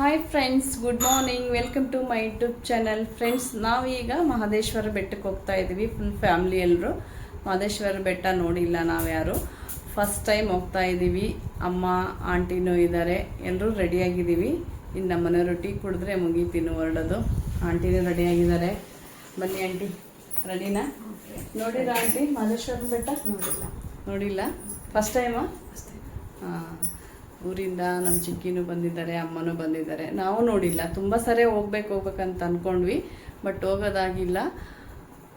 Hi friends, good morning. Welcome to my YouTube channel. Friends, ನಾವೀಗ ಮಹದೇಶ್ವರ ಬೆಟ್ಟಕ್ಕೆ ಹೋಗ್ತಾ ಇದ್ದೀವಿ. ಫುಲ್ ಫ್ಯಾಮ್ಲಿ ಎಲ್ಲರೂ. ಮಹದೇಶ್ವರ ಬೆಟ್ಟ ನೋಡಿಲ್ಲ ನಾವ್ಯಾರು. ಫಸ್ಟ್ ಟೈಮ್ ಹೋಗ್ತಾ ಇದ್ದೀವಿ. ಅಮ್ಮ ಆಂಟಿನೂ ಇದ್ದಾರೆ. ಎಲ್ಲರೂ ರೆಡಿಯಾಗಿದ್ದೀವಿ. ಇನ್ನು ನಮ್ಮ ಮನೆಯವರು ಟೀ ಕುಡಿದ್ರೆ ಮುಗೀತೀನಿ ಹೊರಡೋದು. ಆಂಟಿನೂ ರೆಡಿಯಾಗಿದ್ದಾರೆ. ಬನ್ನಿ ಆಂಟಿ, ರೆಡಿನಾ? ನೋಡಿರಾ ಆಂಟಿ ಮಹದೇಶ್ವರ ಬೆಟ್ಟ? ನೋಡಿಲ್ಲ. ಫಸ್ಟ್ ಟೈಮಾ? ಹಾಂ. ಊರಿಂದ ನಮ್ಮ ಚಿಕ್ಕಿನೂ ಬಂದಿದ್ದಾರೆ, ಅಮ್ಮನೂ ಬಂದಿದ್ದಾರೆ. ನಾವು ನೋಡಿಲ್ಲ. ತುಂಬ ಸರಿ ಹೋಗ್ಬೇಕಂತ ಅಂದ್ಕೊಂಡ್ವಿ, ಬಟ್ ಹೋಗೋದಾಗಿಲ್ಲ.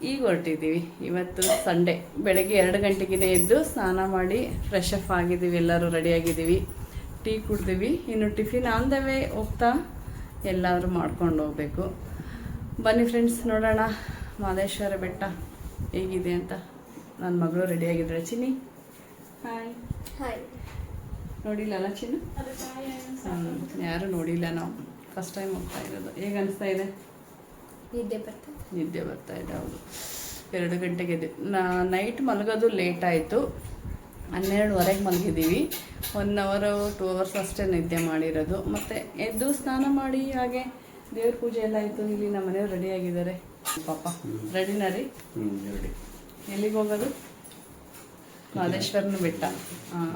ಈಗ ಹೊರಟಿದ್ದೀವಿ. ಇವತ್ತು ಸಂಡೇ. ಬೆಳಗ್ಗೆ 2 ಗಂಟೆಗೇ ಎದ್ದು ಸ್ನಾನ ಮಾಡಿ ಫ್ರೆಶ್ ಅಪ್ ಆಗಿದ್ದೀವಿ. ಎಲ್ಲರೂ ರೆಡಿಯಾಗಿದ್ದೀವಿ. ಟೀ ಕುಡ್ದೀವಿ. ಇನ್ನು ಟಿಫಿನ್ ಆನ್ ದ ವೇ ಹೋಗ್ತಾ ಎಲ್ಲರೂ ಮಾಡ್ಕೊಂಡು ಹೋಗಬೇಕು. ಬನ್ನಿ ಫ್ರೆಂಡ್ಸ್, ನೋಡೋಣ ಮಹದೇಶ್ವರ ಬೆಟ್ಟ ಹೇಗಿದೆ ಅಂತ. ನನ್ನ ಮಗಳು ರೆಡಿಯಾಗಿದ್ದಾಳೆ. ಚಿನ್ನಿ, ಹಾಯ್. ಹಾಯ್. ನೋಡಿಲ್ಲ ಅಲ್ಲ ಚಿನ್ನು? ಯಾರು ನೋಡಿಲ್ಲ. ನಾವು ಫಸ್ಟ್ ಟೈಮ್ ಹೋಗ್ತಾ ಇರೋದು. ಹೇಗೆ ಅನಿಸ್ತಾ ಇದೆ? ನಿದ್ದೆ ಬರ್ತಾ ಇದೆ. ಹೌದು, 2 ಗಂಟೆಗೆ ಎದ್ದು ನೈಟ್ ಮಲಗೋದು ಲೇಟ್ ಆಯಿತು. 12:30ಗೆ ಮಲಗಿದ್ದೀವಿ. 1 ಅವರ್ 2 ಅವರ್ಸ್ ಅಷ್ಟೇ ನಿದ್ದೆ ಮಾಡಿರೋದು. ಮತ್ತು ಎದ್ದು ಸ್ನಾನ ಮಾಡಿ ಹಾಗೆ ದೇವ್ರ ಪೂಜೆ ಎಲ್ಲ ಆಯಿತು. ಇಲ್ಲಿ ನಮ್ಮ ಮನೆಯವ್ರು ರೆಡಿಯಾಗಿದ್ದಾರೆ. ಪಾಪ ರೆಡಿನಾ ರೀ? ಎಲ್ಲಿಗೆ ಹೋಗೋದು? ಮಹದೇಶ್ವರನ ಬೆಟ್ಟ. ಹಾಂ.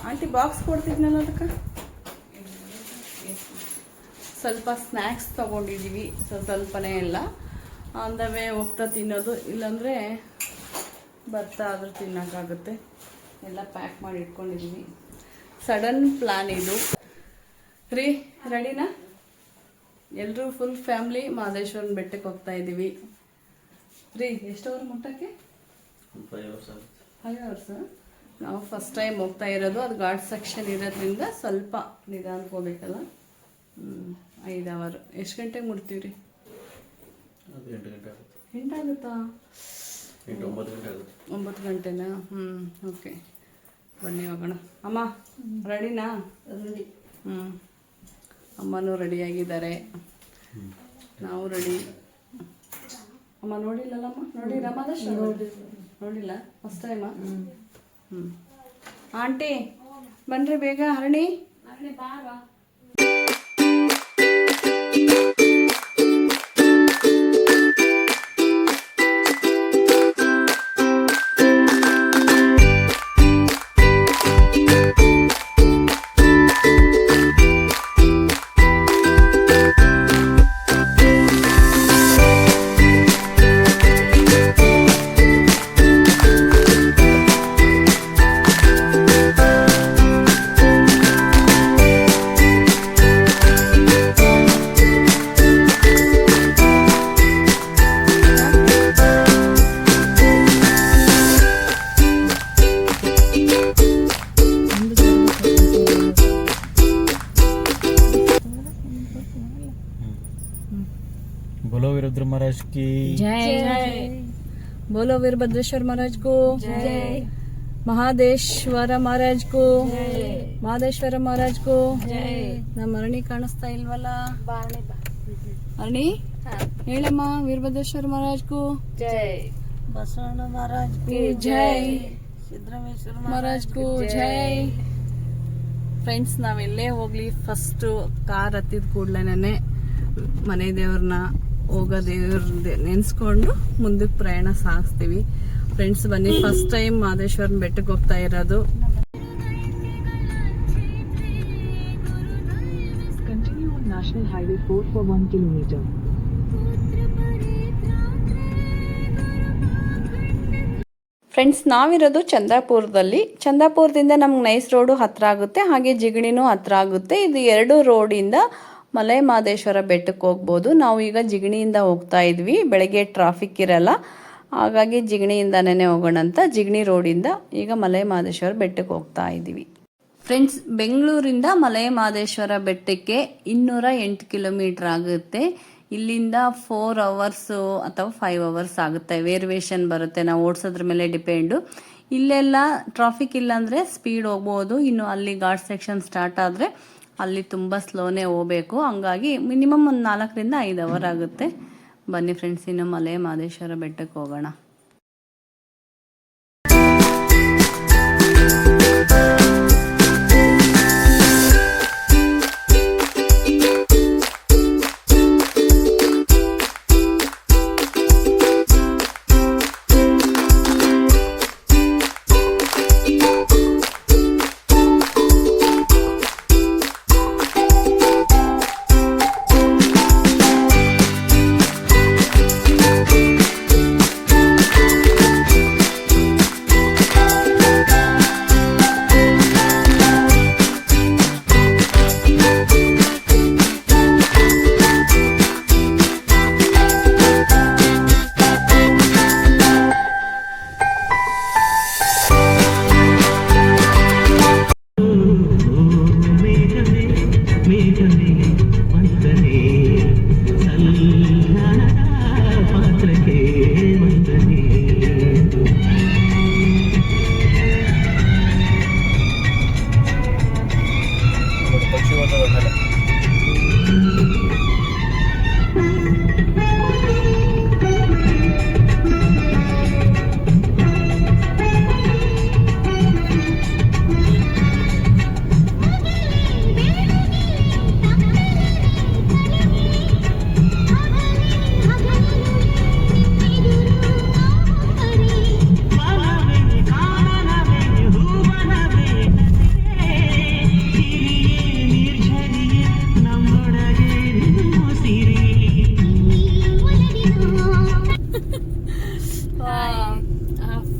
ಆಂಟಿ ಬಾಕ್ಸ್ ಕೊಡ್ತಿದ್ನಲ್ಲ, ಅದಕ್ಕೆ ಸ್ವಲ್ಪ ಸ್ನ್ಯಾಕ್ಸ್ ತೊಗೊಂಡಿದ್ದೀವಿ. ಸ್ವಲ್ಪನೇ ಎಲ್ಲ ಆನ್ ದ ವೇ ಹೋಗ್ತಾ ತಿನ್ನೋದು, ಇಲ್ಲಾಂದರೆ ಬರ್ತಾ ಆದರೂ ತಿನ್ನೋಕ್ಕಾಗುತ್ತೆ. ಎಲ್ಲ ಪ್ಯಾಕ್ ಮಾಡಿ ಇಟ್ಕೊಂಡಿದ್ದೀವಿ. ಸಡನ್ ಪ್ಲ್ಯಾನ್ ಇದು ರೀ. ರೆಡಿನಾ? ಎಲ್ಲರೂ ಫುಲ್ ಫ್ಯಾಮ್ಲಿ ಮಹದೇಶ್ವರನ ಬೆಟ್ಟಕ್ಕೆ ಹೋಗ್ತಾ ಇದ್ದೀವಿ ರೀ. ಎಷ್ಟು ಅವರ್ ಮುಟ್ಟಕ್ಕೆ? 5 ಅವರ್ಸ್. ನಾವು ಫಸ್ಟ್ ಟೈಮ್ ಹೋಗ್ತಾ ಇರೋದು. ಅದು ಘಾಟ್ ಸೆಕ್ಷನ್ ಇರೋದ್ರಿಂದ ಸ್ವಲ್ಪ ನಿಧಾನಕ್ಕೆ ಹೋಗ್ಬೇಕಲ್ಲ. 5 ಅವರ್. ಎಷ್ಟು ಗಂಟೆಗೆ ಮುಟ್ತೀವಿ ರೀ? 8 ಆಗುತ್ತಾ? 9 ಗಂಟೆನಾ? ಓಕೆ, ಬನ್ನಿ ಹೋಗೋಣ. ಅಮ್ಮ ರೆಡಿನಾ? ರೆಡಿ. ಅಮ್ಮನೂ ರೆಡಿಯಾಗಿದ್ದಾರೆ. ನಾವು ರೆಡಿ. ಅಮ್ಮ ನೋಡಿಲ್ಲಲ್ಲಮ್ಮ? ನೋಡಿಲ್ಲ ಮಹದೇಶ್ವರ? ನೋಡಿಲ್ಲ, ಫಸ್ಟ್ ಟೈಮಾ? ಆಂಟಿ ಬನ್ರಿ ಬೇಗ. ಹರಣಿ, बोलो वीरभद्र महाराज की जय. बोलो वीरभद्रेश्वर महाराज को जय. ಮಹದೇಶ್ವರ ಮಹಾರಾಜ್ ಕೋ ಜೈ. ಮಹದೇಶ್ವರ ಮಹಾರಾಜ್ ಕೋ ಜೈ. ನಮ್ಮ ಅರಣಿ ಕಾಣಿಸ್ತಾ ಇಲ್ವಲ್ಲ? ಅರಣಿ ಹೇಳಮ್ಮ. ವೀರಭದ್ರೇಶ್ವರ ಮಹಾರಾಜ್ ಕೋ ಜೈ. ಬಸವಣ್ಣ ಮಹಾರಾಜ್ ಕೋ ಜೈ. ಸಿದ್ದರಾಮೇಶ್ವರ ಮಹಾರಾಜ್ ಕೋ ಜೈ. ಫ್ರೆಂಡ್ಸ್, ನಾವೆಲ್ಲೇ ಹೋಗ್ಲಿ ಫಸ್ಟ್ ಕಾರ್ ಹತ್ತಿದ ಕೂಡಲೇ ಮನೆ ದೇವ್ರನ್ನ ಹೋಗೋ ದೇವ್ರ ನೆನೆಸ್ಕೊಂಡು ಮುಂದಕ್ಕೆ ಪ್ರಯಾಣ ಸಾಗಿಸ್ತೀವಿ. ಫ್ರೆಂಡ್ಸ್ ಬನ್ನಿ, ಫಸ್ಟ್ ಟೈಮ್ ಮಹದೇಶ್ವರನ ಬೆಟ್ಟಕ್ಕೆ ಹೋಗ್ತಾ ಇರೋದು. Continue on National Highway 4 for 1 kilometer. Friends, ನಾವಿರೋದು ಚಂದಾಪುರದಲ್ಲಿ. ಚಂದಾಪುರದಿಂದ ನಮ್ಗೆ ನೈಸ್ ರೋಡು ಹತ್ರ ಆಗುತ್ತೆ, ಹಾಗೆ ಜಿಗಣಿನೂ ಹತ್ರ ಆಗುತ್ತೆ. ಇದು 2 ರೋಡಿಂದ ಮಲೆ ಮಹದೇಶ್ವರ ಬೆಟ್ಟಕ್ಕೆ ಹೋಗ್ಬೋದು. ನಾವು ಈಗ ಜಿಗಣಿಯಿಂದ ಹೋಗ್ತಾ ಇದ್ವಿ. ಬೆಳಗ್ಗೆ ಟ್ರಾಫಿಕ್ ಇರಲ್ಲ. ಹಾಗಾಗಿ ಜಿಗಣಿಯಿಂದನೇ ಹೋಗೋಣ ಅಂತ ಜಿಗಣಿ ರೋಡಿಂದ ಈಗ ಮಲೆ ಮಹದೇಶ್ವರ ಬೆಟ್ಟಕ್ಕೆ ಹೋಗ್ತಾ ಇದ್ದೀವಿ. ಫ್ರೆಂಡ್ಸ್, ಬೆಂಗಳೂರಿಂದ ಮಲೆ ಮಹದೇಶ್ವರ ಬೆಟ್ಟಕ್ಕೆ 208 ಕಿಲೋಮೀಟರ್ ಆಗುತ್ತೆ. ಇಲ್ಲಿಂದ 4 ಅವರ್ಸು ಅಥವಾ 5 ಅವರ್ಸ್ ಆಗುತ್ತೆ. ವೇರಿಯೇಷನ್ ಬರುತ್ತೆ, ನಾವು ಓಡಿಸೋದ್ರ ಮೇಲೆ ಡಿಪೆಂಡು. ಇಲ್ಲೆಲ್ಲ ಟ್ರಾಫಿಕ್ ಇಲ್ಲ ಅಂದರೆ ಸ್ಪೀಡ್ ಹೋಗ್ಬೋದು. ಇನ್ನು ಅಲ್ಲಿ ಘಾಟ್ ಸೆಕ್ಷನ್ ಸ್ಟಾರ್ಟ್ ಆದರೆ ಅಲ್ಲಿ ತುಂಬ ಸ್ಲೋನೇ ಹೋಗಬೇಕು. ಹಂಗಾಗಿ ಮಿನಿಮಮ್ ಒಂದು 4 ರಿಂದ 5 ಅವರ್ ಆಗುತ್ತೆ. ಬನ್ನಿ ಫ್ರೆಂಡ್ಸ್, ಇನ್ನು ಮಲೆ ಮಹದೇಶ್ವರ ಬೆಟ್ಟಕ್ಕೆ ಹೋಗೋಣ.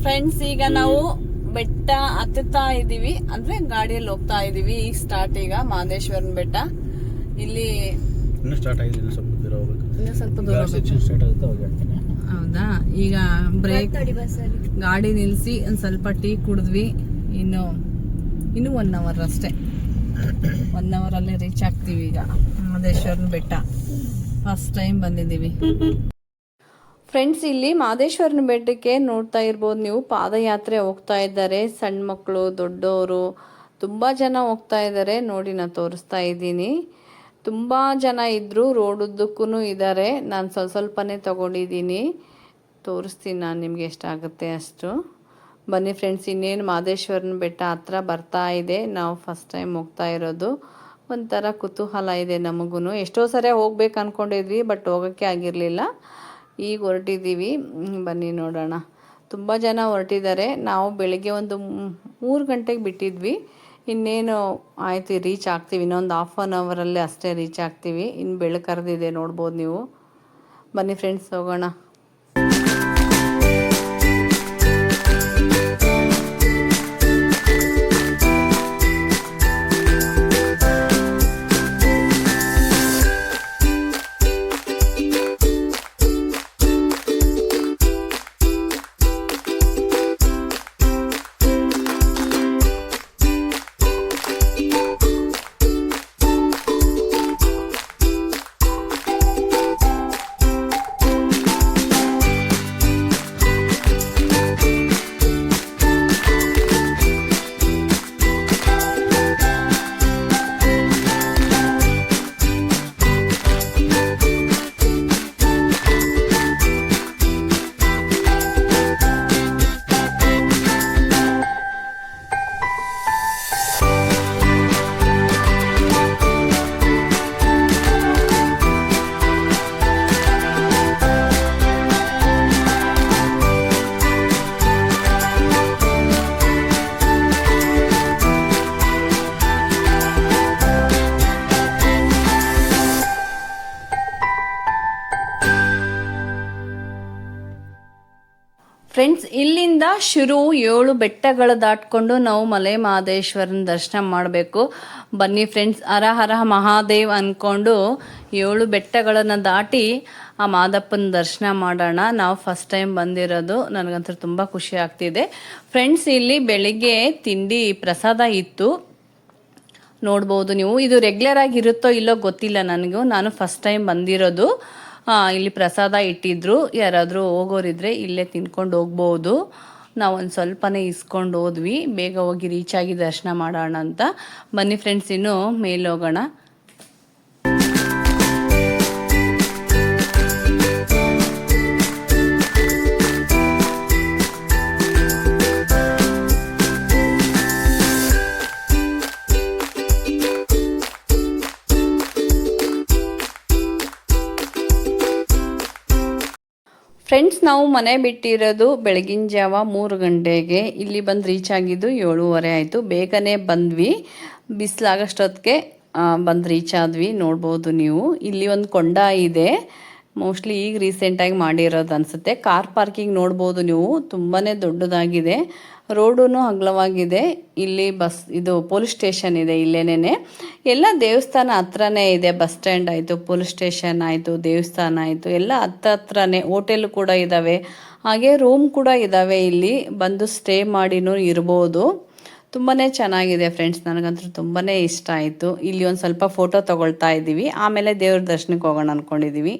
ಫ್ರೆಂಡ್ಸ್, ಈಗ ನಾವು ಬೆಟ್ಟ ಹತ್ತುತ್ತಾ ಇದ್ದೀವಿ, ಅಂದ್ರೆ ಗಾಡಿಯಲ್ಲಿ ಹೋಗ್ತಾ ಇದೀವಿ. ಈಗ ಸ್ಟಾರ್ಟ್, ಈಗ ಮಹದೇಶ್ವರನ ಬೆಟ್ಟ. ಇಲ್ಲಿ ಇನ್ನೂ ಸ್ಟಾರ್ಟ್ ಆಗಿದೆ, ಇನ್ನೂ ಸ್ವಲ್ಪ ದೂರ ಹೋಗ್ಬೇಕು. ಇನ್ನೂ ಸ್ವಲ್ಪ ದೂರ ಸೆಕ್ಷನ್ ಸ್ಟಾರ್ಟ್ ಆಗುತ್ತೆ ಅವಾಗ ಹೇಳ್ತೀನಿ. ಹೌದಾ? ಈಗ ಬ್ರೇಕ್ ಗಾಡಿ ನಿಲ್ಲಿಸಿ ಒಂದು ಸ್ವಲ್ಪ ಟೀ ಕುಡಿದ್ವಿ. ಇನ್ನು 1 ಅವರ್ ಅಷ್ಟೇ. 1 ಅವರಲ್ಲಿ ರೀಚ್ ಆಗ್ತೀವಿ. ಈಗ ಮಹದೇಶ್ವರನ ಬೆಟ್ಟ ಫಸ್ಟ್ ಟೈಮ್ ಬಂದಿದ್ದೀವಿ. ಫ್ರೆಂಡ್ಸ್, ಇಲ್ಲಿ ಮಹದೇಶ್ವರನ ಬೆಟ್ಟಕ್ಕೆ ನೋಡ್ತಾ ಇರ್ಬೋದು ನೀವು, ಪಾದಯಾತ್ರೆ ಹೋಗ್ತಾ ಇದ್ದಾರೆ. ಸಣ್ಣ ಮಕ್ಕಳು, ದೊಡ್ಡವರು, ತುಂಬ ಜನ ಹೋಗ್ತಾ ಇದ್ದಾರೆ. ನೋಡಿ, ನಾನು ತೋರಿಸ್ತಾ ಇದ್ದೀನಿ. ತುಂಬ ಜನ ಇದ್ದರು, ರೋಡ್ ಉದ್ದಕ್ಕೂ ಇದ್ದಾರೆ. ನಾನು ಸ್ವಲ್ಪನೇ ತಗೊಂಡಿದ್ದೀನಿ, ತೋರಿಸ್ತೀನಿ ನಾನು ನಿಮಗೆ ಎಷ್ಟಾಗುತ್ತೆ ಅಷ್ಟು. ಬನ್ನಿ ಫ್ರೆಂಡ್ಸ್, ಇನ್ನೇನು ಮಹದೇಶ್ವರನ ಬೆಟ್ಟ ಹತ್ರ ಬರ್ತಾ ಇದೆ. ನಾವು ಫಸ್ಟ್ ಟೈಮ್ ಹೋಗ್ತಾ ಇರೋದು. ಒಂಥರ ಕುತೂಹಲ ಇದೆ ನಮಗೂ. ಎಷ್ಟೋ ಸರಿ ಹೋಗ್ಬೇಕು ಅಂದ್ಕೊಂಡಿದ್ವಿ, ಬಟ್ ಹೋಗೋಕ್ಕೆ ಆಗಿರಲಿಲ್ಲ. ಈಗ ಹೊರಟಿದ್ದೀವಿ, ಬನ್ನಿ ನೋಡೋಣ. ತುಂಬ ಜನ ಹೊರಟಿದ್ದಾರೆ. ನಾವು ಬೆಳಿಗ್ಗೆ ಒಂದು 3 ಗಂಟೆಗೆ ಬಿಟ್ಟಿದ್ವಿ. ಇನ್ನೇನು ಆಯಿತು, ರೀಚ್ ಆಗ್ತೀವಿ. ಇನ್ನೊಂದು 1/2 ಅವರಲ್ಲಿ ಅಷ್ಟೇ ರೀಚ್ ಆಗ್ತೀವಿ. ಇನ್ನು ಬೆಳಕರ್ದಿದೆ, ನೋಡ್ಬೋದು ನೀವು. ಬನ್ನಿ ಫ್ರೆಂಡ್ಸ್, ಹೋಗೋಣ. ಫ್ರೆಂಡ್ಸ್, ಇಲ್ಲಿಂದ ಶುರು 7 ಬೆಟ್ಟಗಳು ದಾಟ್ಕೊಂಡು ನಾವು ಮಲೆ ಮಹದೇಶ್ವರನ ದರ್ಶನ ಮಾಡಬೇಕು. ಬನ್ನಿ ಫ್ರೆಂಡ್ಸ್, ಹರ ಹರ ಮಹಾದೇವ್ ಅಂದ್ಕೊಂಡು 7 ಬೆಟ್ಟಗಳನ್ನು ದಾಟಿ ಆ ಮಾದಪ್ಪನ ದರ್ಶನ ಮಾಡೋಣ. ನಾವು ಫಸ್ಟ್ ಟೈಮ್ ಬಂದಿರೋದು, ನನಗಂತೂ ತುಂಬ ಖುಷಿ ಆಗ್ತಿದೆ ಫ್ರೆಂಡ್ಸ್. ಇಲ್ಲಿ ಬೆಳಿಗ್ಗೆ ತಿಂಡಿ ಪ್ರಸಾದ ಇತ್ತು, ನೋಡ್ಬೋದು ನೀವು. ಇದು ರೆಗ್ಯುಲರ್ ಆಗಿ ಇರುತ್ತೋ ಇಲ್ಲೋ ಗೊತ್ತಿಲ್ಲ ನನಗೂ, ನಾನು ಫಸ್ಟ್ ಟೈಮ್ ಬಂದಿರೋದು. ಇಲ್ಲಿ ಪ್ರಸಾದ ಇಟ್ಟಿದ್ರು, ಯಾರಾದರೂ ಹೋಗೋರಿದ್ರೆ ಇಲ್ಲೇ ತಿನ್ಕೊಂಡು ಹೋಗ್ಬೋದು. ನಾವು ಒಂದು ಸ್ವಲ್ಪನೇ ಇಸ್ಕೊಂಡು ಹೋದ್ವಿ, ಬೇಗ ಹೋಗಿ ರೀಚ್ ಆಗಿ ದರ್ಶನ ಮಾಡೋಣ ಅಂತ. ಬನ್ನಿ ಫ್ರೆಂಡ್ಸ್, ಇನ್ನು ಮೇಲೆ ಹೋಗೋಣ. ಫ್ರೆಂಡ್ಸ್, ನಾವು ಮನೆ ಬಿಟ್ಟಿರೋದು ಬೆಳಗಿನ ಜಾವ 3 ಗಂಟೆಗೆ. ಇಲ್ಲಿ ಬಂದು ರೀಚ್ ಆಗಿದ್ದು 7:30 ಆಯಿತು. ಬೇಗನೆ ಬಂದ್ವಿ, ಬಿಸಿಲಾಗಷ್ಟೊತ್ತಿಗೆ ಬಂದು ರೀಚ್ ಆದ್ವಿ. ನೋಡ್ಬೋದು ನೀವು, ಇಲ್ಲಿ ಒಂದು ಕೊಂಡ ಇದೆ, ಮೋಸ್ಟ್ಲಿ ಈಗ ರೀಸೆಂಟಾಗಿ ಮಾಡಿರೋದು ಅನಿಸುತ್ತೆ. ಕಾರ್ ಪಾರ್ಕಿಂಗ್ ನೋಡ್ಬೋದು ನೀವು, ತುಂಬಾ ದೊಡ್ಡದಾಗಿದೆ. ರೋಡೂ ಅಗಲವಾಗಿದೆ. ಇಲ್ಲಿ ಇದು ಪೊಲೀಸ್ ಸ್ಟೇಷನ್ ಇದೆ ಇಲ್ಲೇನೆ. ಎಲ್ಲ ದೇವಸ್ಥಾನ ಹತ್ರನೇ ಇದೆ. ಬಸ್ ಸ್ಟ್ಯಾಂಡ್ ಆಯಿತು, ಪೊಲೀಸ್ ಸ್ಟೇಷನ್ ಆಯಿತು, ದೇವಸ್ಥಾನ ಆಯಿತು, ಎಲ್ಲ ಹತ್ರನೇ. ಹೋಟೆಲ್ ಕೂಡ ಇದ್ದಾವೆ, ಹಾಗೆ ರೂಮ್ ಕೂಡ ಇದ್ದಾವೆ. ಇಲ್ಲಿ ಬಂದು ಸ್ಟೇ ಮಾಡಿನೂ ಇರ್ಬೋದು. ತುಂಬಾ ಚೆನ್ನಾಗಿದೆ ಫ್ರೆಂಡ್ಸ್, ನನಗಂತೂ ತುಂಬಾ ಇಷ್ಟ ಆಯಿತು. ಇಲ್ಲಿ ಒಂದು ಸ್ವಲ್ಪ ಫೋಟೋ ತೊಗೊಳ್ತಾ ಇದ್ದೀವಿ, ಆಮೇಲೆ ದೇವ್ರ ದರ್ಶನಕ್ಕೆ ಹೋಗೋಣ ಅಂದ್ಕೊಂಡಿದ್ದೀವಿ.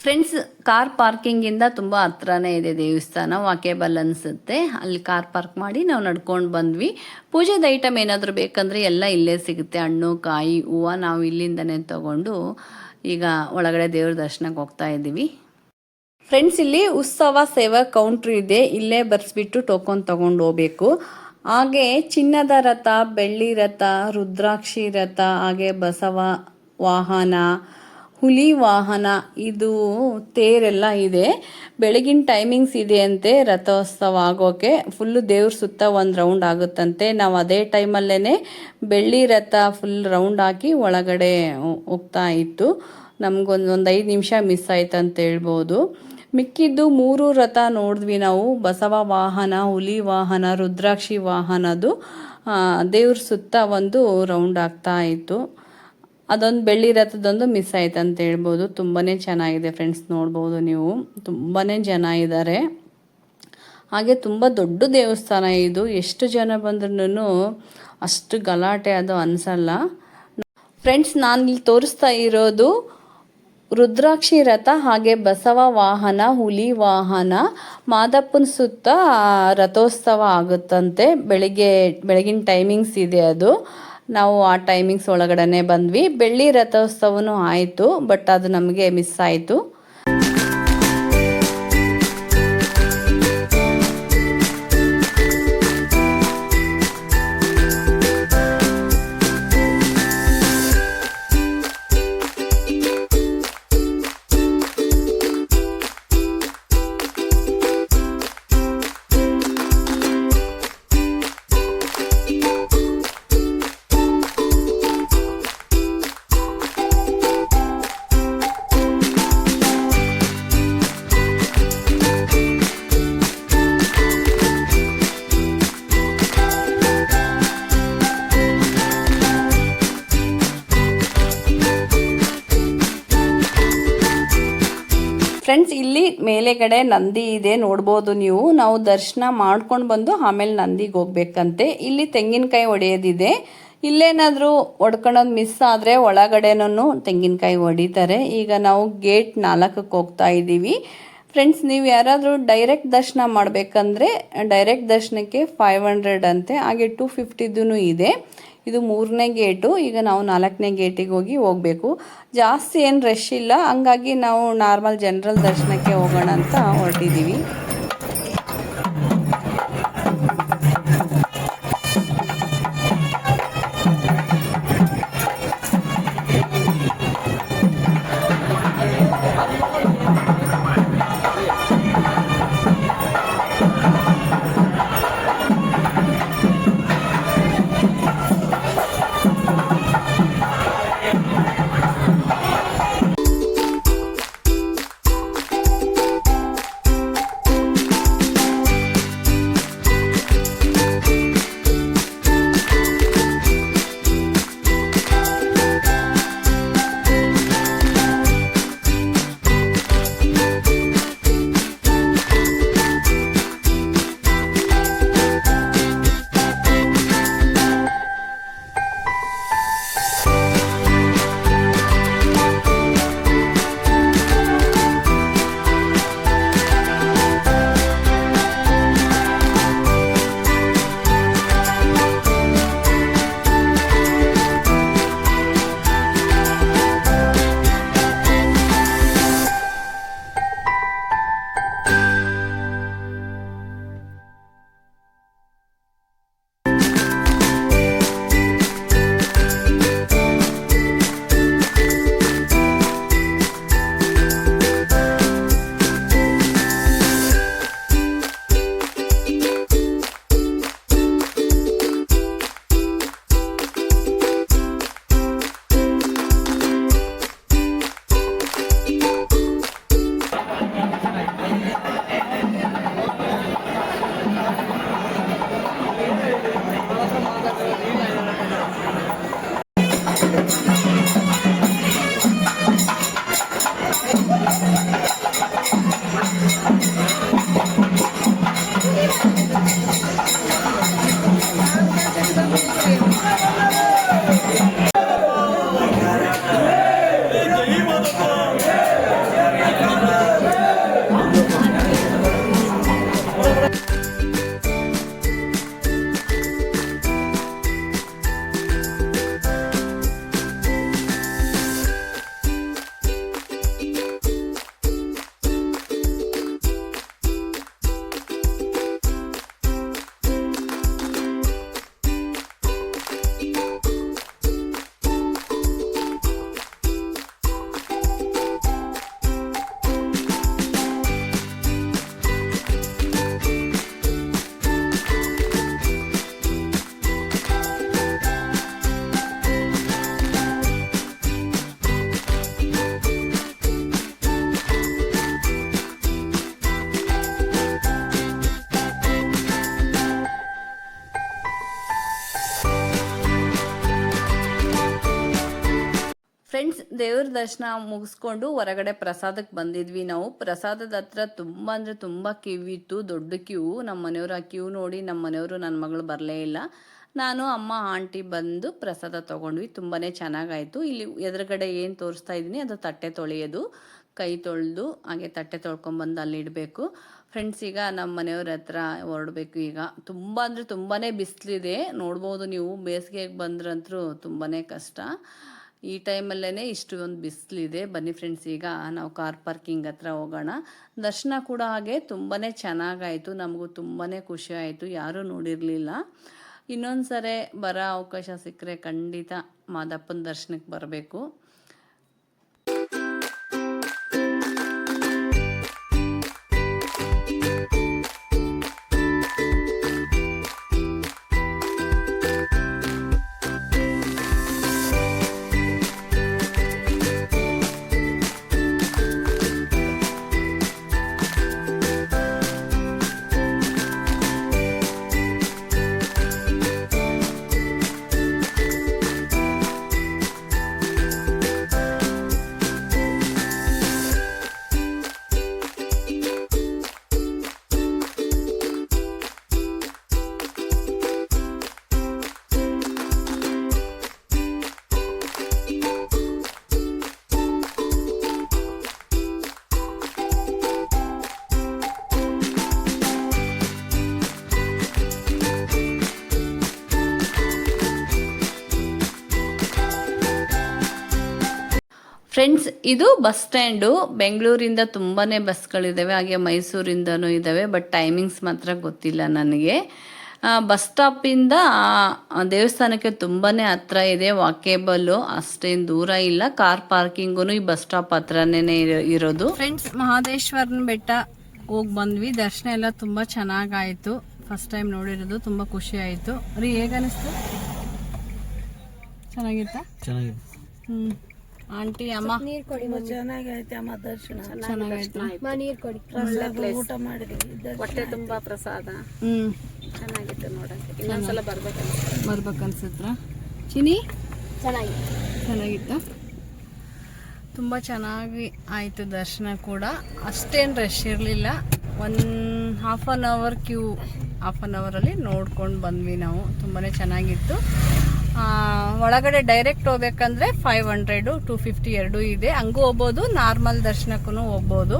ಫ್ರೆಂಡ್ಸ್, ಕಾರ್ ಪಾರ್ಕಿಂಗಿಂದ ತುಂಬ ಹತ್ರನೇ ಇದೆ ದೇವಸ್ಥಾನ, ವಾಕೇಬಲ್ ಅನಿಸುತ್ತೆ. ಅಲ್ಲಿ ಕಾರ್ ಪಾರ್ಕ್ ಮಾಡಿ ನಾವು ನಡ್ಕೊಂಡು ಬಂದ್ವಿ. ಪೂಜೆದ ಐಟಮ್ ಏನಾದರೂ ಬೇಕಂದರೆ ಎಲ್ಲ ಇಲ್ಲೇ ಸಿಗುತ್ತೆ. ಹಣ್ಣು, ಕಾಯಿ, ಹೂವು ನಾವು ಇಲ್ಲಿಂದನೇ ತಗೊಂಡು ಈಗ ಒಳಗಡೆ ದೇವ್ರ ದರ್ಶನಕ್ಕೆ ಹೋಗ್ತಾ ಇದ್ದೀವಿ. ಫ್ರೆಂಡ್ಸ್, ಇಲ್ಲಿ ಉತ್ಸವ ಸೇವಾ ಕೌಂಟ್ರ್ ಇದೆ, ಇಲ್ಲೇ ಬರ್ಸ್ಬಿಟ್ಟು ಟೋಕನ್ ತೊಗೊಂಡು ಹೋಗ್ಬೇಕು. ಹಾಗೆ ಚಿನ್ನದ ರಥ, ಬೆಳ್ಳಿ ರಥ, ರುದ್ರಾಕ್ಷಿ ರಥ, ಹಾಗೆ ಬಸವ ವಾಹನ, ಹುಲಿ ವಾಹನ, ಇದು ತೇರೆಲ್ಲ ಇದೆ. ಬೆಳಗಿನ ಟೈಮಿಂಗ್ಸ್ ಇದೆ ಅಂತೆ ರಥೋತ್ಸವ ಆಗೋಕ್ಕೆ. ಫುಲ್ಲು ದೇವ್ರ ಸುತ್ತ ಒಂದು ರೌಂಡ್ ಆಗುತ್ತಂತೆ. ನಾವು ಅದೇ ಟೈಮಲ್ಲೇ ಬೆಳ್ಳಿ ರಥ ಫುಲ್ ರೌಂಡ್ ಹಾಕಿ ಒಳಗಡೆ ಹೋಗ್ತಾ ಇತ್ತು. ನಮಗೊಂದು 5 ನಿಮಿಷ ಮಿಸ್ ಆಯ್ತು ಅಂತ ಹೇಳ್ಬೋದು. ಮಿಕ್ಕಿದ್ದು 3 ರಥ ನೋಡಿದ್ವಿ ನಾವು. ಬಸವ ವಾಹನ, ಹುಲಿ ವಾಹನ, ರುದ್ರಾಕ್ಷಿ ವಾಹನದು ದೇವ್ರ ಸುತ್ತ ಒಂದು ರೌಂಡ್ ಆಗ್ತಾ ಇತ್ತು. ಅದೊಂದು ಬೆಳ್ಳಿ ರಥದೊಂದು ಮಿಸ್ ಆಯ್ತು ಅಂತ ಹೇಳ್ಬೋದು. ತುಂಬಾ ಚೆನ್ನಾಗಿದೆ ಫ್ರೆಂಡ್ಸ್, ನೋಡ್ಬೋದು ನೀವು, ತುಂಬಾ ಜನ ಇದ್ದಾರೆ. ಹಾಗೆ ತುಂಬ ದೊಡ್ಡ ದೇವಸ್ಥಾನ ಇದು. ಎಷ್ಟು ಜನ ಬಂದ್ರೂ ಅಷ್ಟು ಗಲಾಟೆ ಅದು ಅನಿಸಲ್ಲ. ಫ್ರೆಂಡ್ಸ್, ನಾನು ಇಲ್ಲಿ ತೋರಿಸ್ತಾ ಇರೋದು ರುದ್ರಾಕ್ಷಿ ರಥ, ಹಾಗೆ ಬಸವ ವಾಹನ, ಹುಲಿ ವಾಹನ. ಮಾದಪ್ಪನ ಸುತ್ತ ರಥೋತ್ಸವ ಆಗುತ್ತಂತೆ. ಬೆಳಗಿನ ಟೈಮಿಂಗ್ಸ್ ಇದೆ ಅದು. ನಾವು ಆ ಟೈಮಿಂಗ್ಸ್ ಒಳಗಡೆ ಬಂದ್ವಿ. ಬೆಳ್ಳಿ ರಥೋತ್ಸವನೂ ಆಯಿತು, ಬಟ್ ಅದು ನಮಗೆ ಮಿಸ್ ಆಯಿತು. ಫ್ರೆಂಡ್ಸ್, ಇಲ್ಲಿ ಮೇಲೆಗಡೆ ನಂದಿ ಇದೆ, ನೋಡ್ಬೋದು ನೀವು. ನಾವು ದರ್ಶನ ಮಾಡ್ಕೊಂಡು ಬಂದು ಆಮೇಲೆ ನಂದಿಗೆ ಹೋಗ್ಬೇಕಂತೆ. ಇಲ್ಲಿ ತೆಂಗಿನಕಾಯಿ ಹೊಡೆಯೋದಿದೆ. ಇಲ್ಲೇನಾದರೂ ಹೊಡ್ಕೊಳ್ಳೋದು ಮಿಸ್ ಆದರೆ ಒಳಗಡೆನೂ ತೆಂಗಿನಕಾಯಿ ಹೊಡಿತಾರೆ. ಈಗ ನಾವು ಗೇಟ್ 4ಕ್ಕೆ ಹೋಗ್ತಾ ಇದ್ದೀವಿ. ಫ್ರೆಂಡ್ಸ್, ನೀವು ಯಾರಾದರೂ ಡೈರೆಕ್ಟ್ ದರ್ಶನ ಮಾಡಬೇಕಂದ್ರೆ ಡೈರೆಕ್ಟ್ ದರ್ಶನಕ್ಕೆ 500 ಅಂತೆ, ಹಾಗೆ 250 ಇದೆ. ಇದು 3ನೇ ಗೇಟು. ಈಗ ನಾವು 4ನೇ ಗೇಟಿಗೆ ಹೋಗಬೇಕು. ಜಾಸ್ತಿ ಏನು ರಶ್ ಇಲ್ಲ, ಹಂಗಾಗಿ ನಾವು ನಾರ್ಮಲ್ ಜನರಲ್ ದರ್ಶನಕ್ಕೆ ಹೋಗೋಣ ಅಂತ ಹೊರಟಿದ್ದೀವಿ. ಫ್ರೆಂಡ್ಸ್, ದೇವ್ರ ದರ್ಶನ ಮುಗಿಸ್ಕೊಂಡು ಹೊರಗಡೆ ಪ್ರಸಾದಕ್ಕೆ ಬಂದಿದ್ವಿ. ನಾವು ಪ್ರಸಾದದ ಹತ್ರ ತುಂಬ ಅಂದರೆ ತುಂಬ ಕ್ಯೂ ಇತ್ತು, ದೊಡ್ಡ ಕ್ಯೂ. ನಮ್ಮ ಮನೆಯವರು ಆ ಕ್ಯೂ ನೋಡಿ ನಮ್ಮ ಮನೆಯವರು ನನ್ನ ಮಗಳು ಬರಲೇ ಇಲ್ಲ. ನಾನು ಅಮ್ಮ ಆಂಟಿ ಬಂದು ಪ್ರಸಾದ ತೊಗೊಂಡ್ವಿ. ತುಂಬಾ ಚೆನ್ನಾಗಾಯಿತು. ಇಲ್ಲಿ ಎದುರುಗಡೆ ಏನು ತೋರಿಸ್ತಾ ಇದ್ದೀನಿ ಅದು ತಟ್ಟೆ ತೊಳೆಯೋದು. ಕೈ ತೊಳೆದು ಹಾಗೆ ತಟ್ಟೆ ತೊಳ್ಕೊಂಬಂದು ಅಲ್ಲಿ ಇಡಬೇಕು. ಫ್ರೆಂಡ್ಸ್, ಈಗ ನಮ್ಮ ಮನೆಯವ್ರ ಹತ್ರ ಹೊರಡಬೇಕು. ಈಗ ತುಂಬ ಅಂದರೆ ತುಂಬಾ ಬಿಸಿಲಿದೆ, ನೋಡ್ಬೋದು ನೀವು. ಬೇಸಿಗೆಗೆ ಬಂದ್ರಂತೂ ತುಂಬಾ ಕಷ್ಟ. ಈ ಟೈಮಲ್ಲೇ ಇಷ್ಟೊಂದು ಬಿಸಿಲಿದೆ. ಬನ್ನಿ ಫ್ರೆಂಡ್ಸ್, ಈಗ ನಾವು ಕಾರ್ ಪಾರ್ಕಿಂಗ್ ಹತ್ರ ಹೋಗೋಣ. ದರ್ಶನ ಕೂಡ ಹಾಗೆ ತುಂಬಾ ಚೆನ್ನಾಗಾಯಿತು. ನಮಗೂ ತುಂಬಾ ಖುಷಿ ಆಯಿತು. ಯಾರೂ ನೋಡಿರಲಿಲ್ಲ. ಇನ್ನೊಂದು ಸರಿ ಬರೋ ಅವಕಾಶ ಸಿಕ್ಕರೆ ಖಂಡಿತ ಮಾದಪ್ಪನ ದರ್ಶನಕ್ಕೆ ಬರಬೇಕು. ಫ್ರೆಂಡ್ಸ್, ಇದು ಬಸ್ ಸ್ಟ್ಯಾಂಡು. ಬೆಂಗಳೂರಿಂದ ತುಂಬಾ ಬಸ್ಗಳಿದ್ದಾವೆ, ಹಾಗೆ ಮೈಸೂರಿಂದನೂ ಇದ್ದಾವೆ. ಬಟ್ ಟೈಮಿಂಗ್ಸ್ ಮಾತ್ರ ಗೊತ್ತಿಲ್ಲ ನನಗೆ. ಬಸ್ ಸ್ಟಾಪಿಂದ ದೇವಸ್ಥಾನಕ್ಕೆ ತುಂಬಾ ಹತ್ರ ಇದೆ, ವಾಕೇಬಲ್ಲು, ಅಷ್ಟೇನು ದೂರ ಇಲ್ಲ. ಕಾರ್ ಪಾರ್ಕಿಂಗು ಈ ಬಸ್ ಸ್ಟಾಪ್ ಹತ್ರನೇ ಇರೋದು. ಫ್ರೆಂಡ್ಸ್, ಮಹದೇಶ್ವರನ ಬೆಟ್ಟ ಹೋಗಿ ಬಂದ್ವಿ. ದರ್ಶನ ಎಲ್ಲ ತುಂಬ ಚೆನ್ನಾಗಾಯಿತು. ಫಸ್ಟ್ ಟೈಮ್ ನೋಡಿರೋದು, ತುಂಬ ಖುಷಿ ಆಯಿತು. ರೀ, ಹೇಗನ್ನಿಸ್ತು? ಚೆನ್ನಾಗಿತ್ತಾ? ಚೆನ್ನಾಗಿದೆ. ಆಂಟಿ, ಅಮ್ಮ ಚೆನ್ನಾಗೈತೆ ಅಮ್ಮ. ದರ್ಶನ ಚೆನ್ನಾಗಾಯ್ತು. ಊಟ ಮಾಡಿದ್ವಿ. ಹೊಟ್ಟೆ ತುಂಬಾ ಪ್ರಸಾದ ಚೆನ್ನಾಗಿತ್ತು ನೋಡಕ್ಕೆ. ಇನ್ನೊಂದ್ಸಲ ಬರ್ಬೇಕನ್ಸುತ್ತ. ಚಿನಿ, ಚೆನ್ನಾಗಿತ್ತು. ಚೆನ್ನಾಗಿತ್ತ? ತುಂಬ ಚೆನ್ನಾಗಿ ಆಯಿತು ದರ್ಶನ ಕೂಡ. ಅಷ್ಟೇನು ರಶ್ ಇರಲಿಲ್ಲ. ಒಂದು ಹಾಫ್ ಆನ್ ಅವರಲ್ಲಿ ನೋಡ್ಕೊಂಡು ಬಂದ್ವಿ ನಾವು. ತುಂಬಾ ಚೆನ್ನಾಗಿತ್ತು. ಒಳಗಡೆ ಡೈರೆಕ್ಟ್ ಹೋಗ್ಬೇಕಂದ್ರೆ 500, 250 ಎರಡೂ ಇದೆ. ಹಂಗೂ ಹೋಗ್ಬೋದು, ನಾರ್ಮಲ್ ದರ್ಶನಕ್ಕೂ ಹೋಗ್ಬೋದು.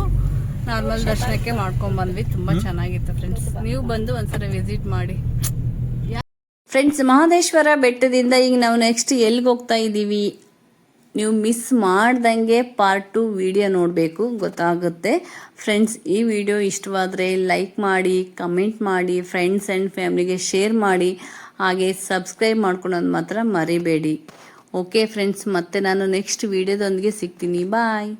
ನಾರ್ಮಲ್ ದರ್ಶನಕ್ಕೆ ಮಾಡ್ಕೊಂಡು ಬಂದ್ವಿ. ತುಂಬ ಚೆನ್ನಾಗಿತ್ತು ಫ್ರೆಂಡ್ಸ್. ನೀವು ಬಂದು ಒಂದ್ಸಲ ವಿಸಿಟ್ ಮಾಡಿ. ಫ್ರೆಂಡ್ಸ್, ಮಹದೇಶ್ವರ ಬೆಟ್ಟದಿಂದ ಈಗ ನಾವು ನೆಕ್ಸ್ಟ್ ಎಲ್ಲಿಗೆ ಹೋಗ್ತಾ ಇದ್ದೀವಿ, ನೀವು ಮಿಸ್ ಮಾಡ್ದಂಗೆ ಪಾರ್ಟ್ 2 ವಿಡಿಯೋ ನೋಡಬೇಕು, ಗೊತ್ತಾಗುತ್ತೆ. ಫ್ರೆಂಡ್ಸ್, ಈ ವಿಡಿಯೋ ಇಷ್ಟವಾದರೆ ಲೈಕ್ ಮಾಡಿ, ಕಮೆಂಟ್ ಮಾಡಿ, ಫ್ರೆಂಡ್ಸ್ ಆ್ಯಂಡ್ ಫ್ಯಾಮಿಲಿಗೆ ಶೇರ್ ಮಾಡಿ, ಹಾಗೆ ಸಬ್ಸ್ಕ್ರೈಬ್ ಮಾಡ್ಕೊಳೋದು ಮಾತ್ರ ಮರಿಬೇಡಿ. ಓಕೆ ಫ್ರೆಂಡ್ಸ್, ಮತ್ತೆ ನಾನು ನೆಕ್ಸ್ಟ್ ವಿಡಿಯೋದೊಂದಿಗೆ ಸಿಗ್ತೀನಿ. ಬಾಯ್.